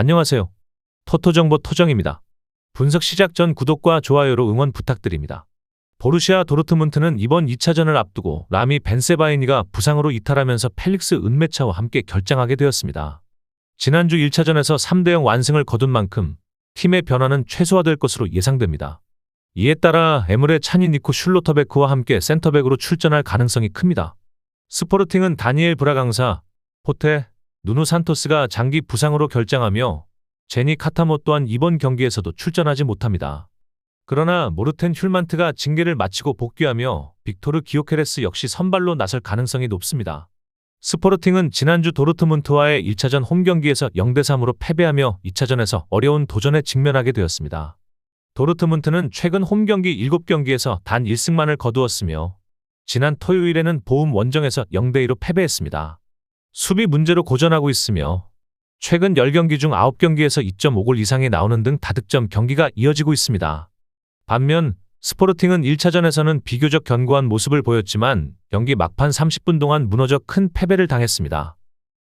안녕하세요. 토토정보 토정입니다. 분석 시작 전 구독과 좋아요로 응원 부탁드립니다. 보루시아 도르트문트는 이번 2차전을 앞두고 라미 벤세바이니가 부상으로 이탈하면서 펠릭스 은메차와 함께 결장하게 되었습니다. 지난주 1차전에서 3대0 완승을 거둔 만큼 팀의 변화는 최소화될 것으로 예상됩니다. 이에 따라 에무레 찬이 니코 슐로터베크와 함께 센터백으로 출전할 가능성이 큽니다. 스포르팅은 다니엘 브라강사, 포테, 누누 산토스가 장기 부상으로 결장하며 제니 카타모 또한 이번 경기에서도 출전하지 못합니다. 그러나 모르텐 훌만트가 징계를 마치고 복귀하며 빅토르 기요케레스 역시 선발로 나설 가능성이 높습니다. 스포르팅은 지난주 도르트문트와의 1차전 홈경기에서 0대3으로 패배하며 2차전에서 어려운 도전에 직면하게 되었습니다. 도르트문트는 최근 홈경기 7경기에서 단 1승만을 거두었으며 지난 토요일에는 보움 원정에서 0대2로 패배했습니다. 수비 문제로 고전하고 있으며 최근 10경기 중 9경기에서 2.5골 이상이 나오는 등 다득점 경기가 이어지고 있습니다. 반면 스포르팅은 1차전에서는 비교적 견고한 모습을 보였지만 경기 막판 30분 동안 무너져 큰 패배를 당했습니다.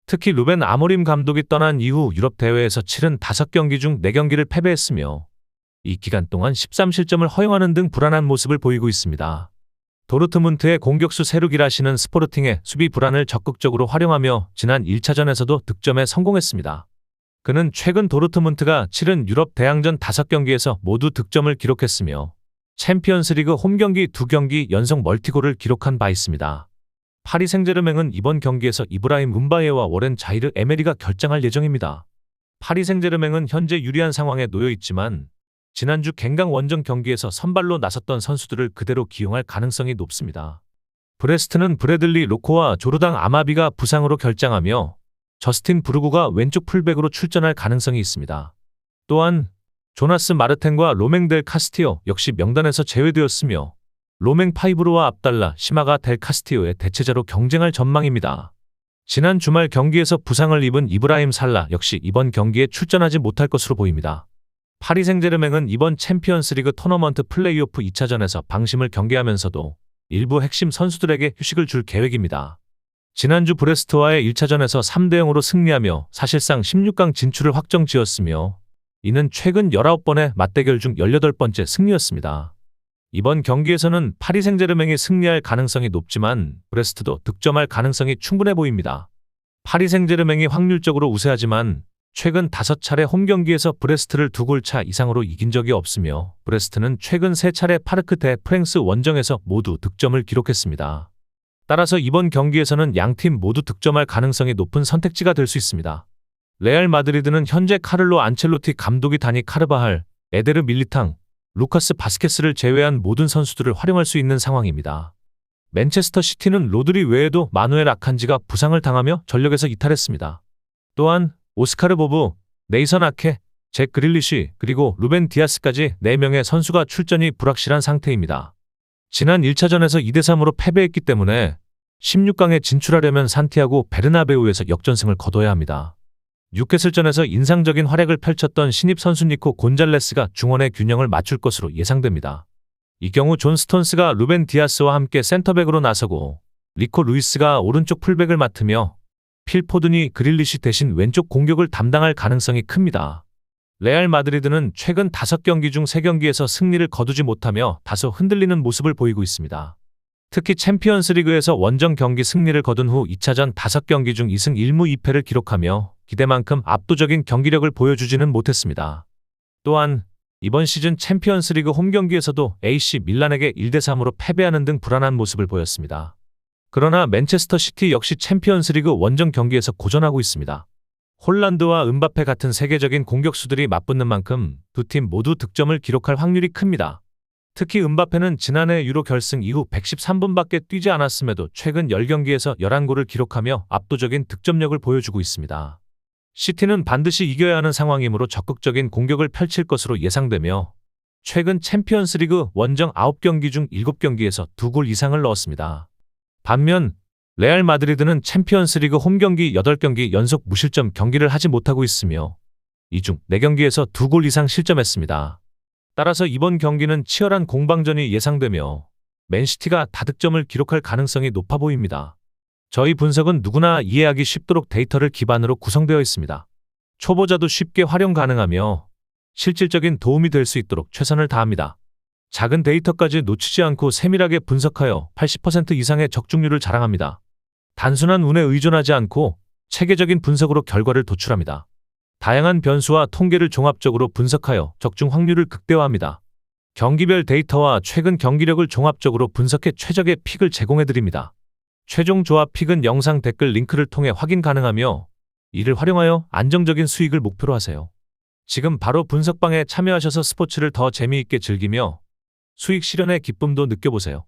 특히 루벤 아모림 감독이 떠난 이후 유럽 대회에서 치른 5경기 중 4경기를 패배했으며 이 기간 동안 13실점을 허용하는 등 불안한 모습을 보이고 있습니다. 도르트문트의 공격수 세루기라시는 스포르팅의 수비 불안을 적극적으로 활용하며 지난 1차전에서도 득점에 성공했습니다. 그는 최근 도르트문트가 치른 유럽 대항전 5경기에서 모두 득점을 기록했으며 챔피언스리그 홈경기 2경기 연속 멀티골을 기록한 바 있습니다. 파리 생제르맹은 이번 경기에서 이브라임 문바예와 워렌 자이르 에메리가 결장할 예정입니다. 파리 생제르맹은 현재 유리한 상황에 놓여 있지만 지난주 갱강 원정 경기에서 선발로 나섰던 선수들을 그대로 기용할 가능성이 높습니다. 브레스트는 브래들리 로코와 조르당 아마비가 부상으로 결장하며 저스틴 브루구가 왼쪽 풀백으로 출전할 가능성이 있습니다. 또한 조나스 마르텐과 로맹 델 카스티오 역시 명단에서 제외되었으며 로맹 파이브로와 압달라 시마가 델 카스티오의 대체자로 경쟁할 전망입니다. 지난 주말 경기에서 부상을 입은 이브라임 살라 역시 이번 경기에 출전하지 못할 것으로 보입니다. 파리 생제르맹은 이번 챔피언스리그 토너먼트 플레이오프 2차전에서 방심을 경계하면서도 일부 핵심 선수들에게 휴식을 줄 계획입니다. 지난주 브레스트와의 1차전에서 3대0으로 승리하며 사실상 16강 진출을 확정지었으며 이는 최근 19번의 맞대결 중 18번째 승리였습니다. 이번 경기에서는 파리 생제르맹이 승리할 가능성이 높지만 브레스트도 득점할 가능성이 충분해 보입니다. 파리 생제르맹이 확률적으로 우세하지만 최근 5차례 홈경기에서 브레스트를 2골 차 이상으로 이긴 적이 없으며 브레스트는 최근 3차례 파르크 대 프랑스 원정에서 모두 득점을 기록했습니다. 따라서 이번 경기에서는 양팀 모두 득점할 가능성이 높은 선택지가 될 수 있습니다. 레알 마드리드는 현재 카를로 안첼로티 감독이 다니 카르바할, 에데르 밀리탕, 루카스 바스케스를 제외한 모든 선수들을 활용할 수 있는 상황입니다. 맨체스터 시티는 로드리 외에도 마누엘 아칸지가 부상을 당하며 전력에서 이탈했습니다. 또한 오스카르 보브, 네이선 아케, 잭 그릴리시 그리고 루벤 디아스까지 4명의 선수가 출전이 불확실한 상태입니다. 지난 1차전에서 2대3으로 패배했기 때문에 16강에 진출하려면 산티아고 베르나베우에서 역전승을 거둬야 합니다. 뉴캐슬전에서 인상적인 활약을 펼쳤던 신입 선수 니코 곤잘레스가 중원의 균형을 맞출 것으로 예상됩니다. 이 경우 존 스톤스가 루벤 디아스와 함께 센터백으로 나서고 리코 루이스가 오른쪽 풀백을 맡으며 필 포든이 그릴리시 대신 왼쪽 공격을 담당할 가능성이 큽니다. 레알 마드리드는 최근 5경기 중 3경기에서 승리를 거두지 못하며 다소 흔들리는 모습을 보이고 있습니다. 특히 챔피언스리그에서 원정 경기 승리를 거둔 후 2차전 5경기 중 2승 1무 2패를 기록하며 기대만큼 압도적인 경기력을 보여주지는 못했습니다. 또한 이번 시즌 챔피언스리그 홈경기에서도 AC 밀란에게 1대3으로 패배하는 등 불안한 모습을 보였습니다. 그러나 맨체스터 시티 역시 챔피언스리그 원정 경기에서 고전하고 있습니다. 홀란드와 은바페 같은 세계적인 공격수들이 맞붙는 만큼 두 팀 모두 득점을 기록할 확률이 큽니다. 특히 은바페는 지난해 유로 결승 이후 113분밖에 뛰지 않았음에도 최근 10경기에서 11골을 기록하며 압도적인 득점력을 보여주고 있습니다. 시티는 반드시 이겨야 하는 상황이므로 적극적인 공격을 펼칠 것으로 예상되며 최근 챔피언스리그 원정 9경기 중 7경기에서 2골 이상을 넣었습니다. 반면 레알 마드리드는 챔피언스리그 홈경기 8경기 연속 무실점 경기를 하지 못하고 있으며 이 중 4경기에서 2골 이상 실점했습니다. 따라서 이번 경기는 치열한 공방전이 예상되며 맨시티가 다득점을 기록할 가능성이 높아 보입니다. 저희 분석은 누구나 이해하기 쉽도록 데이터를 기반으로 구성되어 있습니다. 초보자도 쉽게 활용 가능하며 실질적인 도움이 될 수 있도록 최선을 다합니다. 작은 데이터까지 놓치지 않고 세밀하게 분석하여 80% 이상의 적중률을 자랑합니다. 단순한 운에 의존하지 않고 체계적인 분석으로 결과를 도출합니다. 다양한 변수와 통계를 종합적으로 분석하여 적중 확률을 극대화합니다. 경기별 데이터와 최근 경기력을 종합적으로 분석해 최적의 픽을 제공해드립니다. 최종 조합 픽은 영상 댓글 링크를 통해 확인 가능하며 이를 활용하여 안정적인 수익을 목표로 하세요. 지금 바로 분석방에 참여하셔서 스포츠를 더 재미있게 즐기며 수익 실현의 기쁨도 느껴보세요.